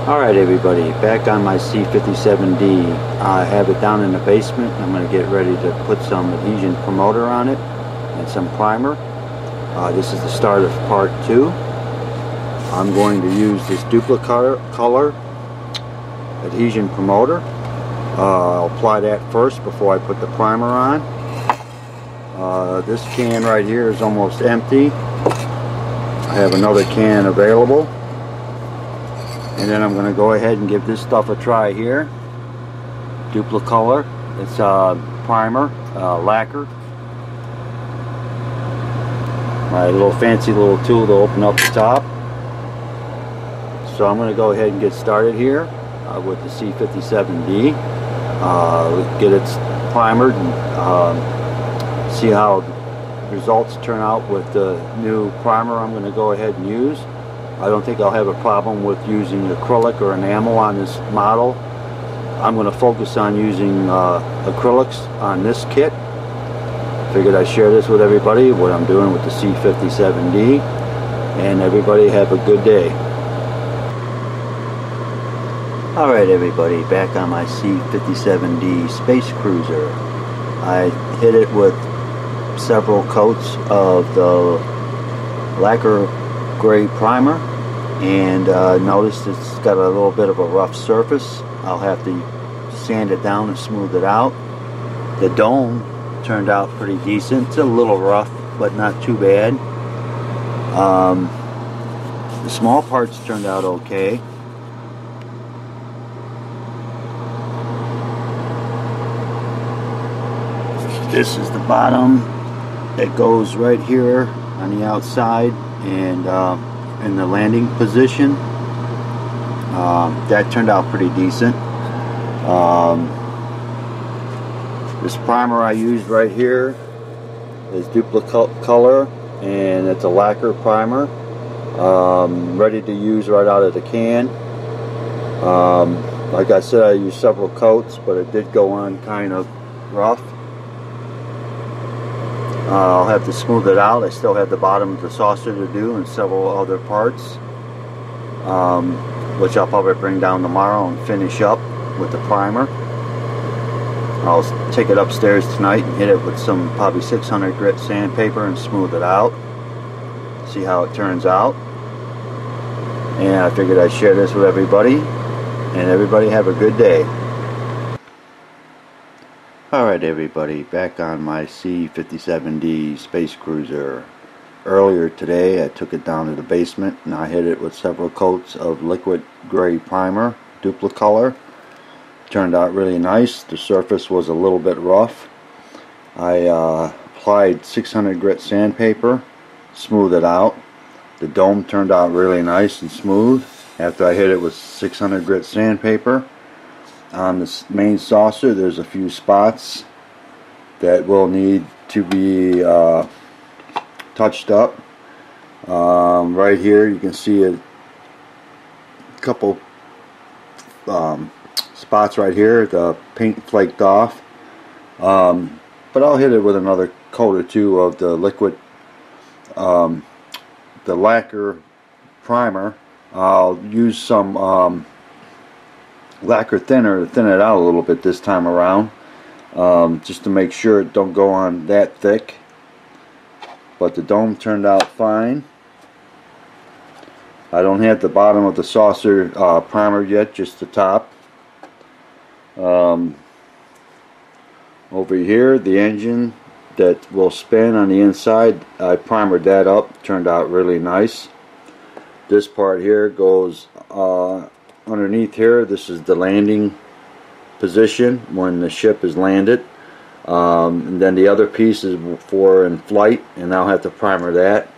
Alright everybody, back on my C57D. I have it down in the basement. I'm going to get ready to put some adhesion promoter on it and some primer. This is the start of part 2. I'm going to use this Dupli-Color adhesion promoter. I'll apply that first before I put the primer on. This can right here is almost empty. I have another can available. And then I'm going to go ahead and give this stuff a try here. Dupli-Color. It's a primer, lacquer. My little fancy little tool to open up the top. So I'm going to go ahead and get started here with the C57D. Get it primered and see how results turn out with the new primer I'm going to go ahead and use. I don't think I'll have a problem with using acrylic or enamel on this model. I'm going to focus on using acrylics on this kit. Figured I'd share this with everybody, what I'm doing with the C57D, and everybody have a good day. Alright everybody, back on my C57D Space Cruiser. I hit it with several coats of the lacquer gray primer, and notice it's got a little bit of a rough surface. I'll have to sand it down and smooth it out. The dome turned out pretty decent. It's a little rough, but not too bad. The small parts turned out okay. This is the bottom that goes right here on the outside and in the landing position. That turned out pretty decent. This primer I used right here is Dupli-Color, and it's a lacquer primer. Ready to use right out of the can. Like I said, I used several coats, but it did go on kind of rough. I'll have to smooth it out. I still have the bottom of the saucer to do and several other parts, which I'll probably bring down tomorrow and finish up with the primer. I'll take it upstairs tonight and hit it with some probably 600 grit sandpaper and smooth it out. See how it turns out. And I figured I'd share this with everybody, and everybody have a good day. Alright everybody, back on my C57D Space Cruiser. Earlier today I took it down to the basement and I hit it with several coats of liquid gray primer, Dupli-Color. Turned out really nice. The surface was a little bit rough. I applied 600 grit sandpaper, smoothed it out. The dome turned out really nice and smooth after I hit it with 600 grit sandpaper. On the main saucer there's a few spots that will need to be touched up. Right here you can see a couple spots right here. The paint flaked off, but I'll hit it with another coat or two of the liquid, the lacquer primer. I'll use some lacquer thinner to thin it out a little bit this time around, just to make sure it don't go on that thick. But the dome turned out fine. I don't have the bottom of the saucer primered yet, just the top. Over here, the engine that will spin on the inside, I primered that up, turned out really nice. This part here goes underneath here. This is the landing position when the ship is landed, and then the other piece is for in flight, and I'll have to primer that.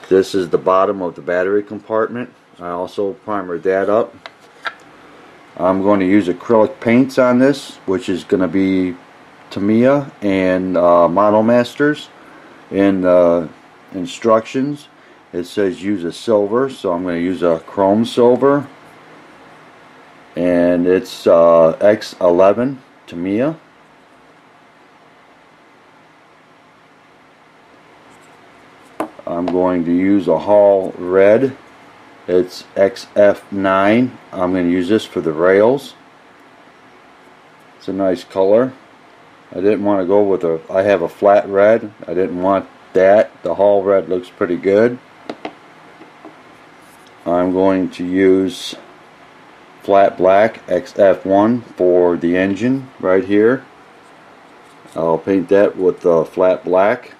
This is the bottom of the battery compartment. I also primered that up. I'm going to use acrylic paints on this, which is going to be Tamiya and Model Masters. In the instructions it says use a silver, so I'm going to use a chrome silver, and it's X11 Tamiya. I'm going to use a Hall red It's XF9. I'm going to use this for the rails. It's a nice color. I didn't want to go with I have a flat red. I didn't want that. The Hall red looks pretty good. I'm going to use flat black XF1 for the engine right here. I'll paint that with flat black.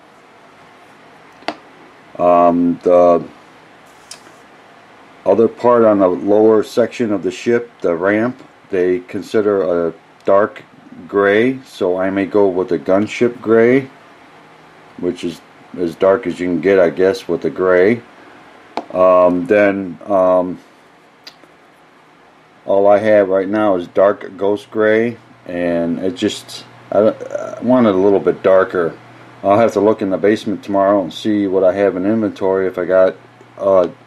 The other part on the lower section of the ship, the ramp, they consider a dark gray, so I may go with a gunship gray, which is as dark as you can get, I guess, with the gray. All I have right now is dark ghost gray, and it just I want it a little bit darker. I'll have to look in the basement tomorrow and see what I have in inventory. If I got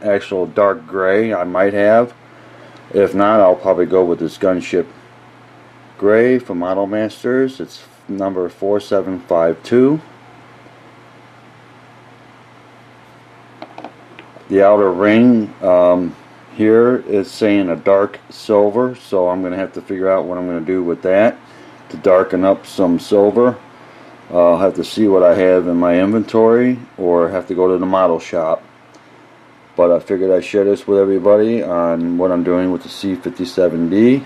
actual dark gray, I might have. If not, I'll probably go with this gunship gray from Model Masters. It's number 4752. The outer ring here is saying a dark silver, so I'm going to have to figure out what I'm going to do with that to darken up some silver. I'll have to see what I have in my inventory, or have to go to the model shop. But I figured I'd share this with everybody on what I'm doing with the C57D.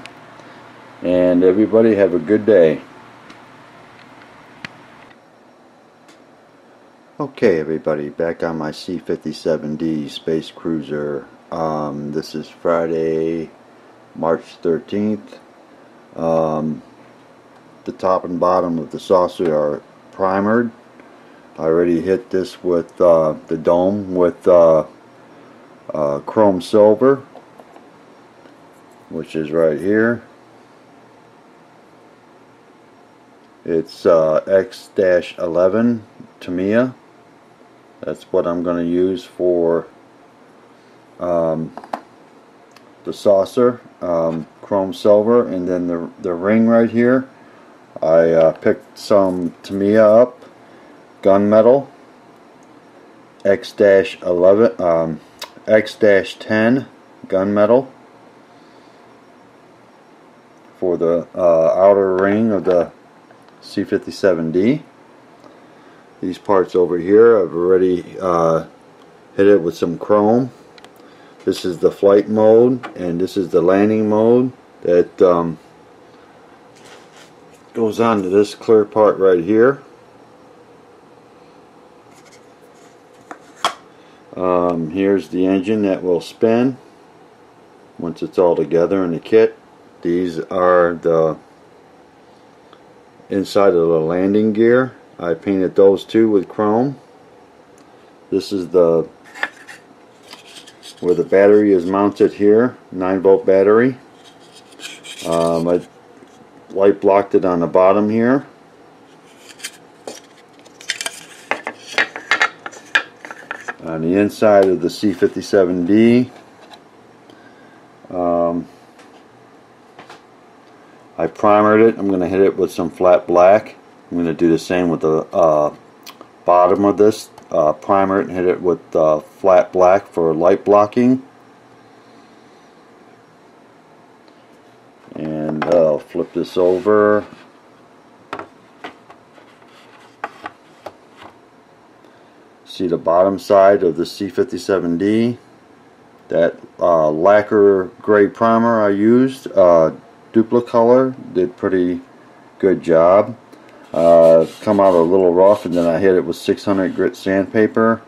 And everybody have a good day. Okay, everybody, back on my C57D Space Cruiser. This is Friday, March 13th. The top and bottom of the saucer are primered. I already hit this with the dome with chrome silver, which is right here. It's X-11 Tamiya. That's what I'm going to use for the saucer, chrome silver. And then the ring right here, I picked some Tamiya up, gunmetal, X-11, X-10 gunmetal for the outer ring of the C57D. These parts over here, I've already hit it with some chrome. This is the flight mode, and this is the landing mode that goes on to this clear part right here. Here's the engine that will spin once it's all together in the kit. These are the inside of the landing gear. I painted those two with chrome. This is the where the battery is mounted here, 9-volt battery. I light blocked it on the bottom here. On the inside of the C57D, I primered it. I'm going to hit it with some flat black. I'm going to do the same with the bottom of this. Primer it and hit it with flat black for light blocking. And I'll flip this over. See the bottom side of the C57D. That lacquer gray primer I used, Duplicolor, did pretty good job. Come out a little rough, and then I hit it with 600 grit sandpaper,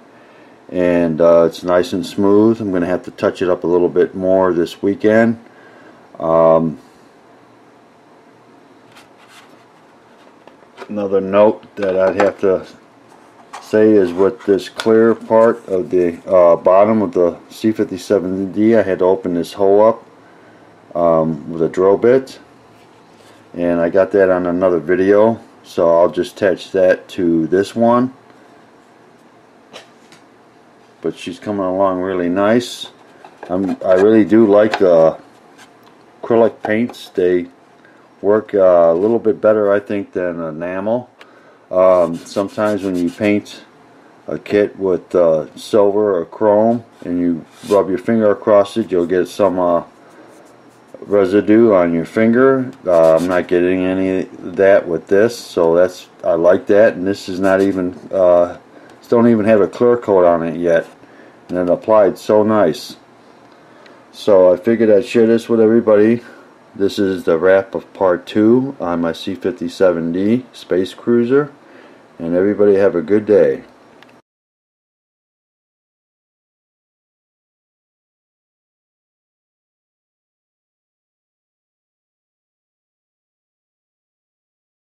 and it's nice and smooth. I'm going to have to touch it up a little bit more this weekend. Another note that I'd have to say is with this clear part of the bottom of the C57D, I had to open this hole up with a drill bit, and I got that on another video, so I'll just attach that to this one. But she's coming along really nice. I really do like the acrylic paints. They work a little bit better, I think, than enamel. Sometimes when you paint a kit with silver or chrome, and you rub your finger across it, you'll get some residue on your finger. I'm not getting any of that with this, so I like that. And this is not even don't even have a clear coat on it yet, and it applied so nice. So I figured I'd share this with everybody. This is the wrap of part 2 on my C-57D Space Cruiser, and everybody have a good day.